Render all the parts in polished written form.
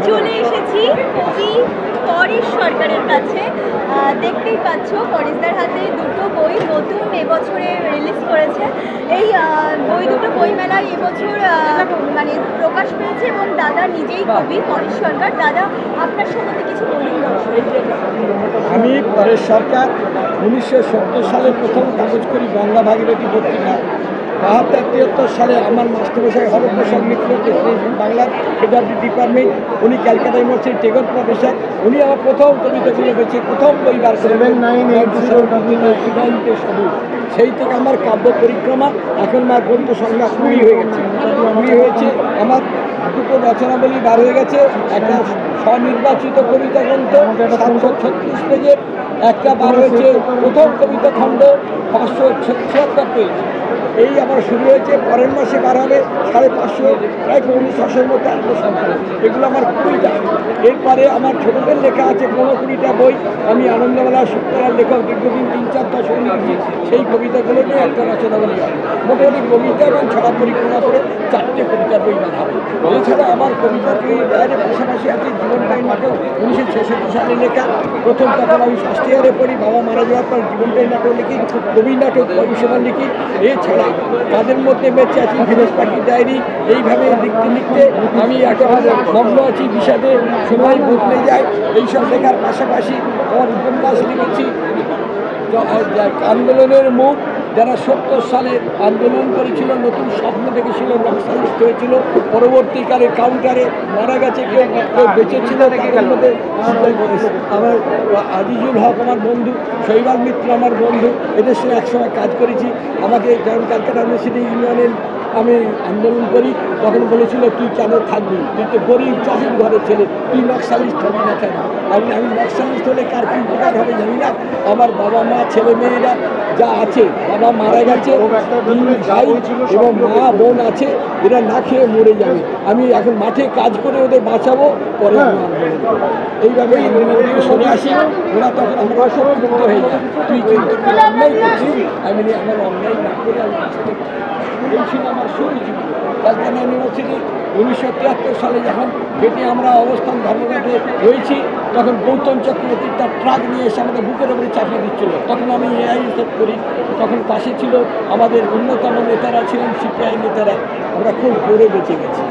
চলে এসেছি কবি পরেশ সরকারের কাছে। দেখতেই পাচ্ছ পরেশদার হাতে দুটো বই নতুন এবছরে রিলিজ করেছে। এই দুটো বই মেলায় এবছর মানে প্রকাশ পেয়েছে এবং দাদা নিজেই কবি পরেশ সরকার। দাদা, আপনার সম্বন্ধে কিছু বলুন। আমি পরেশ সরকার 1970 সালে প্রথম কাগজ করি গঙ্গা ভাগীরথী পত্রিকা। 72-73 সালে আমার মাস্টারমশাই হরপ্রসাদ মিত্র বাংলার হেড অফ দি ডিপার্টমেন্ট, উনি ক্যালকাটা ইউনিভার্সিটির টেগর প্রফেসর, উনি আমার প্রথম কবিতাগুলো বেছে প্রথম বই বার করবেন 9 সেই থেকে আমার কাব্য পরিক্রমা এখন আমার গ্রন্থ সংখ্যা 20 হয়ে গেছে। 20 হয়েছে। আমার দুটো রচনাবলী বার হয়ে গেছে। একটা স্বনির্বাচিত কবিতা গ্রন্থ 736 পেজের, একটা বার হয়েছে প্রথম কবিতা খণ্ড 576 পেজ। এই আমার শুরু হয়েছে, পরের মাসে বার হবে 550, প্রায় 1900-এর মধ্যে আত্মসংখ্যা। এগুলো আমার কবিতা। এরপরে আমার ছোটদের লেখা আছে 15-20টা বই। আমি আনন্দমেলা শুক্রার লেখক, দীর্ঘদিন 3-4 দশক লিখেছি। সেই কবিতাগুলো নিয়ে একটা রচনাবলী হবে। মোটামুটি কবিতা এবং ছড়া পরিক্রমা করে 4টে কবিতার বই বার হবে। এছাড়া আমার কবিতার বই বাইরে পাশাপাশি আছে জীবনটাই নাটক, 1966 সালে লেখা। প্রথম তখন আমি ফার্স্ট ইয়ারে পড়ি, বাবা মারা যাওয়ার পর জীবনটাই নাটক লিখি, কবি নাটক পরিষেবা লিখি। এছাড়া কাজের মধ্যে বেঁচে আছি, ভিলেজ পাখি ডায়েরি। এইভাবে লিখতে লিখতে আমি এখন মগ্ন আছি, বিষাদে সময় বদলে যায়। এইসব লেখার পাশাপাশি আমার উপন্যাস লিখেছি আন্দোলনের মুখ, যারা 70 সালে আন্দোলন করেছিল, নতুন স্বপ্ন দেখেছিল, নকশালিস্ট হয়েছিল, পরবর্তীকালে কাউন্টারে মারা গেছে, কেউ বেঁচেছিল। তাদের মধ্যে আমার আজিজুল হক আমার বন্ধু, শৈবাল মিত্র আমার বন্ধু, এদের সঙ্গে একসময় কাজ করেছি। আমাকে যখন ক্যালকাটা ইউনিভার্সিটি ইউনিয়নের আমি আন্দোলন করি, তখন বলেছিল তুই কেন থাকবি, তুই তো গরিব চাষির ঘরের ছেলে, তুই নকশালিস্ট হবি না কেন? আমি নকশালিস্ট হলে কার কী উপকার হবে জানি না। আমার বাবা মা ছেলে মেয়েরা যা আছে, বাবা মারা গেছে, 3 ভাই এবং মা বোন আছে, এরা না খেয়ে মরে যাবে। আমি এখন মাঠে কাজ করে ওদের বাঁচাবো, পরে এইভাবে সরে আসি। ওরা তখন আমরা সব মুক্ত হয়ে যায়, তুই কিন্তু অন্যায় করছিস। আমি আমার অন্যায় না করে আমি বাঁচতে পারি। এই ছিল আমার শুরু জীবন। ক্যালকাটা ইউনিভার্সিটি 1973 সালে যখন গেটে আমরা অবস্থান ধর্মঘটে রয়েছি, তখন গৌতম চক্রবর্তী তার ট্রাক নিয়ে এসে আমাদের বুকের উপরে চাপিয়ে দিচ্ছিল। তখন আমি এআইএসএফ করি, তখন পাশে ছিল আমাদের অন্যতম নেতারা ছিলেন সিপিআই নেতারা। আমরা খুব করে বেঁচে গেছি।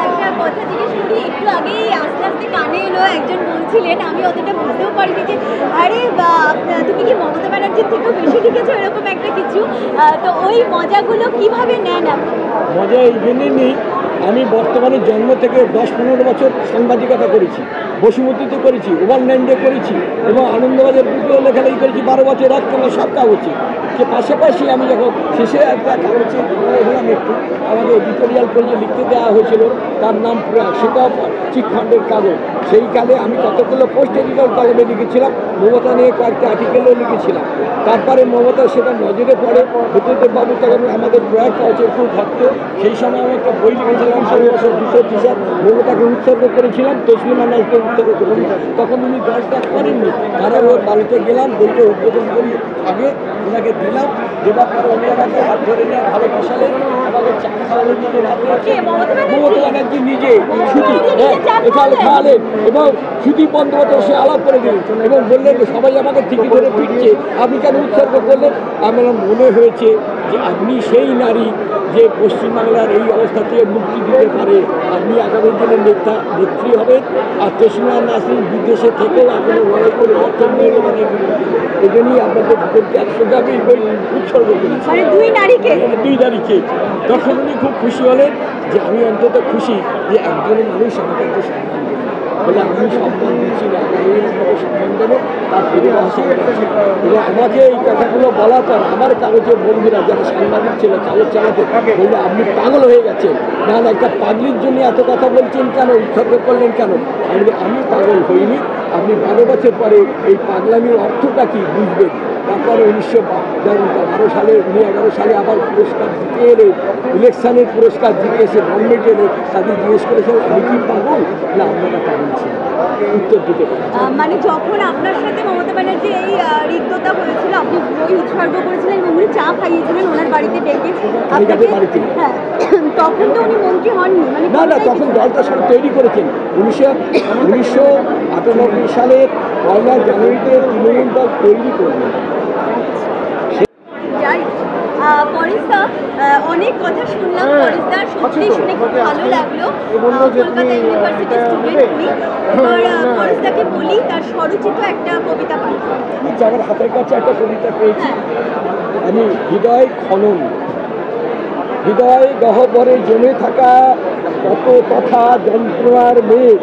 একটা কথা জিজ্ঞেস করি, একটু আগেই আস্তে আস্তে কানে এলো, একজন বলছিলেন, আমি অতটা বুঝতেও পারিনি যে আরে তুমি কি মমতা ব্যানার্জির থেকেও বেশি লিখেছো, এরকম একটা কিছু। তো ওই মজাগুলো কিভাবে নেন আপনি? মজা এই জন্যই নেই, আমি বর্তমানে জন্ম থেকে 10-15 বছর সাংবাদিকতা করেছি, বসুমতীতে করেছি, ওভারল্যান্ডে করেছি এবং আনন্দবাজার বুকেও লেখালেখি করেছি 12 বছর একটানা সব কাগজে। যে পাশাপাশি আমি যখন শেষে একটা কাগজে হলাম একটু, আমাকে এডিটোরিয়াল পেজে লিখতে দেওয়া হয়েছিল, তার নাম প্রয়াগ, সেটা চিটফান্ডের কাগজ। সেই কালে আমি কতগুলো পোস্ট এডিটর কলমে লিখেছিলাম, মমতা নিয়ে কয়েকটা আর্টিকেলও লিখেছিলাম। তারপরে মমতা সেটা নজরে পড়ে, বুদ্ধদেববাবু তখন আমাদের প্রয়াগ কাগজের খুব ভক্ত। সেই সময় আমি একটা বই লিখেছিলাম 200 টিশার্ট, মমতাকে উৎসর্গ করেছিলাম, তসলিমা নাজকে উৎসর্গ করেছিলাম। তখন উনি দলটা করেননি, তারা ওর বাড়িতে গেলাম, বইটা উদ্বোধন করি, আগে ওনাকে দিলাম, দেওয়ার পরে উনি আমাকে হাত ধরে নিয়ে ভালো বসালেন, আমাকে চা খাওয়ালেন, মমতা ব্যানার্জি নিজে সুদীপ এখানে খাওয়ালেন এবং সুদীপ বন্দ্যোপাধ্যায় সে আলাপ করে দিলেন এবং বললেন সবাই আমাকে ঠিকই ধরে পিটছে, আপনি কেন উৎসর্গ করলেন? আমার মনে হয়েছে যে আপনি সেই নারী যে পশ্চিমবাংলার এই অবস্থা থেকে মুক্তি দিতে পারে, আপনি আগামী দিনের নেত্রী হবেন। আর তসলিমা নাসরিন বিদেশে থেকেও এখনো লড়াই করে যাচ্ছেন মহিলাদের বিরুদ্ধে। এই জন্যই আপনাদের ভিতরকে 100 টাকা বই উৎসর্গ করেছি, 2 নারীকে। তখন উনি খুব খুশি হলেন যে আমি অন্তত খুশি যে একজন মানুষ আমাকে একটু সম্মান দেবেন, বলে আমি সম্মান দিচ্ছি না, আমাকে সম্মান দেবো, তার পরিবার এবং আমাকে এই কথাগুলো বলার পর আমার কাগজের বন্ধুরা যারা সাংবাদিক ছিল, কাগজ চালাতে, বললো আপনি পাগল হয়ে গেছেন, নাহলে একটা পাগলির জন্য এত কথা বলছেন কেন, উৎসর্গ করলেন কেন? আমি পাগল হইনি, আপনি 12 বছর পরে এই পাগলামির অর্থটা কি বুঝবেন। তারপরে 1912 সালে 1911 সালে আবার পুরস্কার জিতে এলে, ইলেকশনের পুরস্কার জিতে এসে গভর্নমেন্ট এলে, তাদের জিজ্ঞেস করেছেন আমি কি পাগল না আপনারা পাগল ছিলেন, উত্তর দিতে পারেন। মানে যখন আপনার সাথে মমতা ব্যানার্জি এই রিক্ততা হয়েছিল, আপনি বই উৎসর্গ করেছিলেন এবং উনি চা খাইয়েছিলেন ওনার বাড়িতে ডেকে আপনাকে, হ্যাঁ, তখন তো উনি হননি মানে না না, তখন দলটা সব তৈরি করেছেন 1998 সালের 1 জানুয়ারিতে তৃণমূল দল তৈরি করলেন। যাই পরিস্তা অনেক কথা শুনলাম পরিস্তার, সত্যি শুনে খুব ভালো লাগলো। কলকাতা ইউনিভার্সিটির স্টুডেন্ট উনি। এবার পরিস্তাকে বলি তার স্বরচিত একটা কবিতা পাঠ। আচ্ছা, আমার হাতের কাছে একটা কবিতা পেয়েছি আমি। হৃদয় খনন, হৃদয় গহ্বরে জমে থাকা কত কথা যন্ত্রণার মেঘ,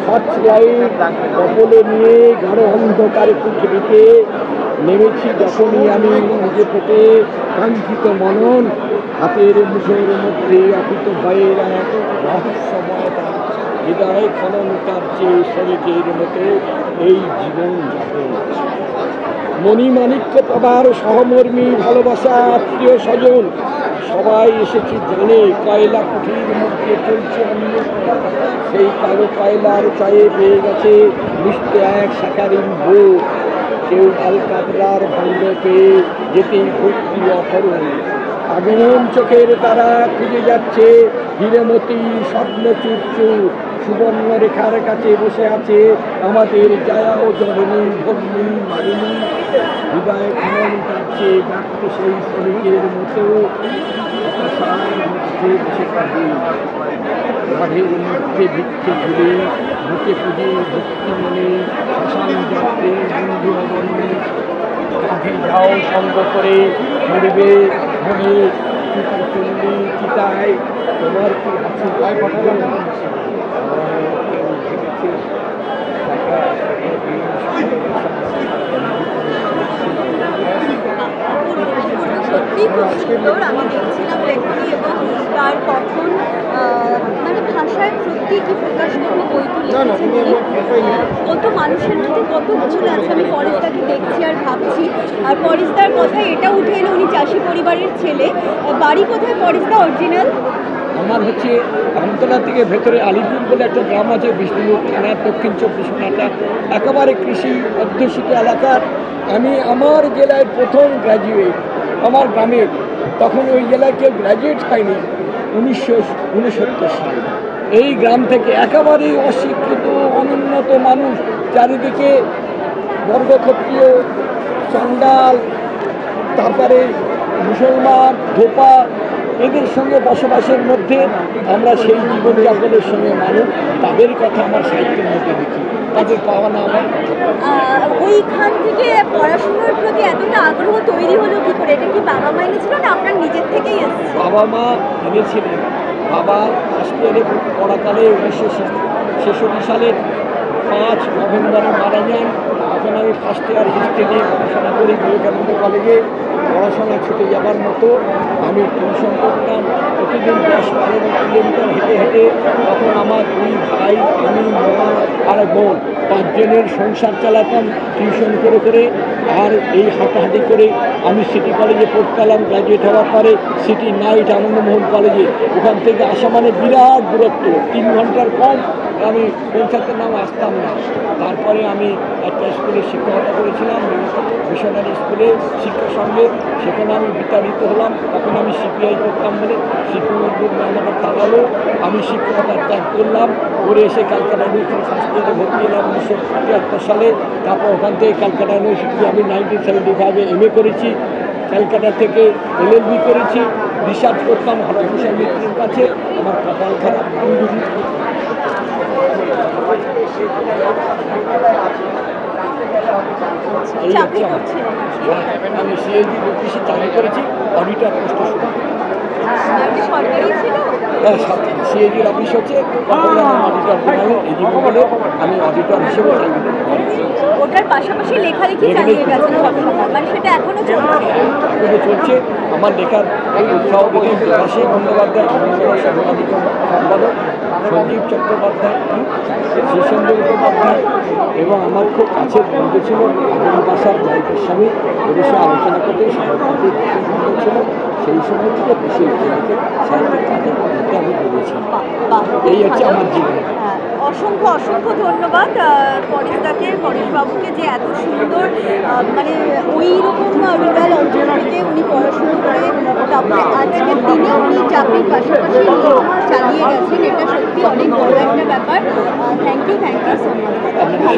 সার্চ লাইট কপলে নিয়ে গাঢ় অন্ধকারে পৃথিবীতে নেমেছি যখনই আমি নিজে থেকে কাঙ্ক্ষিত মনন, হাতের মুঠোর মধ্যে অপিত ভয়ের এক রহস্যময় দাগ। হৃদয় খনন কার্যে শ্রমিকের মতো এই জীবন যাপন। মণিমাণিক্য পাবার সহমর্মী ভালোবাসা আত্মীয় স্বজন সবাই এসেছে জানে কয়লা কুঠির মধ্যে চলছে অন্বেষণ। সেই কালো কয়লার চায়ে পেয়ে গেছে মিষ্ট এক শাকারিন বউ। কেউ আলকাতরার ভাণ্ড পেয়ে যেতেই ভক্তি অপরণ। আগমন চোখের তারা খুঁজে যাচ্ছে হীরেমতি স্বপ্ন চুরচুর। সুবর্ণ রেখার কাছে বসে আছে আমাদের জায়া ও জননী ভগ্নী মালিনী। হৃদয় খনন কাটছে ব্যক্ত সেই শ্রমিকের মতো হতাশার মধ্যে বসে কাঁদে। মাঠের মধ্যে ভিক্ষে ঝুলে বুকে পুজো ভক্তি মনে শ্মশান যাত্রে বন্ধু অবনী। কাঁধে যাও সঙ্গ করে মরবে মনে চললি চিতায় তোমার কি আছে ভয় পাঠালো সত্যি খুব সুন্দর। আমি দেখছিলাম লেখনী এবং তার কথন মানে ভাষায় সত্যি কি প্রকাশ করবো বইগুলো কত মানুষের মধ্যে কত ভুল আছে। আমি পরিস্তাকে দেখছি আর ভাবছি। আর পরিস্তার কথায় এটা উঠে এলো উনি চাষি পরিবারের ছেলে। বাড়ি কোথায় পরিস্তা অরিজিনাল? আমার হচ্ছে আমতলা থেকে ভেতরে আলিপুর বলে একটা গ্রাম আছে বিষ্ণুপুর থানার দক্ষিণ 24 পরগনা, একেবারে কৃষি অধ্যুষিত এলাকার। আমি আমার জেলায় প্রথম গ্র্যাজুয়েট আমার গ্রামের। তখন ওই জেলায় কেউ গ্র্যাজুয়েট হয়নি 1969 সালে। এই গ্রাম থেকে একেবারেই অশিক্ষিত অনুন্নত মানুষ, চারিদিকে বর্গক্ষত্রিয় চান্ডাল, তারপরে মুসলমান ধোপা, এদের সঙ্গে বসবাসের মধ্যে আমরা সেই জীবনযাপনের সঙ্গে মানুষ তাদের কথা আমার সাহিত্যের মধ্যে দেখি, তাদের পাওয়া না আমার কথা। ওইখান থেকে পড়াশোনার প্রতি এতটা আগ্রহ তৈরি হলো কি করে? এটা কি বাবা মা এনেছিল না আপনার নিজের থেকেই এসেছে? বাবা মা এনেছিলেন। বাবা ফার্স্ট ইয়ারে পড়াকালে 1966 সালের 5 নভেম্বরে মারা যান। তখন আমি ফার্স্ট ইয়ার হিস্ট্রি নিয়ে পড়াশোনা করি বিবেকানন্দ কলেজে। পড়াশোনা ছুটে যাবার মতো আমি টিউশন করতাম প্রতিদিন 10-12 কিলোমিটার হেঁটে হেঁটে। তখন আমার 2 ভাই, আমি, মা আর বোন 5 জনের সংসার চালাতাম টিউশন করে করে। আর এই হাঁটাহাঁটি করে আমি সিটি কলেজে পড়তাম। গ্র্যাজুয়েট হওয়ার পরে সিটি নাইট আনন্দমোহন কলেজে, ওখান থেকে আসা মানে বিরাট দূরত্ব, 3 ঘন্টার কম আমি পৌঁছাতে নাম আসতাম না। তারপরে আমি একটা স্কুলে শিক্ষকতা করেছিলাম, মিশনারি স্কুলে শিক্ষার সঙ্গে। সেখানে আমি বিতাড়িত হলাম। তখন আমি সিপিআই করতাম বলে শিক্ষক আমাকে তাড়ালো। আমি শিক্ষকতার ত্যাগ করলাম, করে এসে ক্যালকাটা ইউনিভার্সিটি ফার্স্ট ইয়ারে ভর্তি হলাম 1973 সালে। তারপর ওখান থেকে ক্যালকাটা ইউনিভার্সিটি আমি 1975-এ MA করেছি। ক্যালকাটা থেকে LLB করেছি। রিসার্চ করতাম হরভূষণ মিত্রের কাছে। আমার কপাল খারাপ, আমি সিএজি অফিসে চাকরি করেছি, অডিটর পোস্টে শুরু। সরকারি ছিল? হ্যাঁ, সরকারি সিএজির অফিস হচ্ছে অডিটর জেনারেল এজিবি বলে, আমি অডিটর হিসেবে চাকরি করেছি। ওটার পাশাপাশি লেখালেখি চালিয়ে গেছেন সবসময়, মানে সেটা এখনো চলছে? এখনো চলছে। আমার লেখার উৎসাহ দেখে বিকাশী বন্দ্যোপাধ্যায় সাংবাদিক সম্পাদক, সঞ্জীব চট্টোপাধ্যায়, শীর্ষেন্দু মুখোপাধ্যায় এবং আমার খুব কাছের বন্ধু ছিল আবুল বাসার নায়কের স্বামী। এদের সঙ্গে আলোচনা করতে সভাপতি সুন্দর ছিল। সেই সময় থেকে বেশি লিখে লিখে সাহিত্যের কাজের মধ্যে আমি বেরিয়েছিলাম। এই হচ্ছে আমার জীবন। অসংখ্য অসংখ্য ধন্যবাদ পরেশদাকে, পরেশবাবুকে, যে এত সুন্দর মানে ওই রকম রুরাল অঞ্চল থেকে উনি পড়াশুনো করে তারপরে আজকের দিনে উনি চাকরির পাশাপাশি চালিয়ে গেছেন। Thank you so much. আপনাদের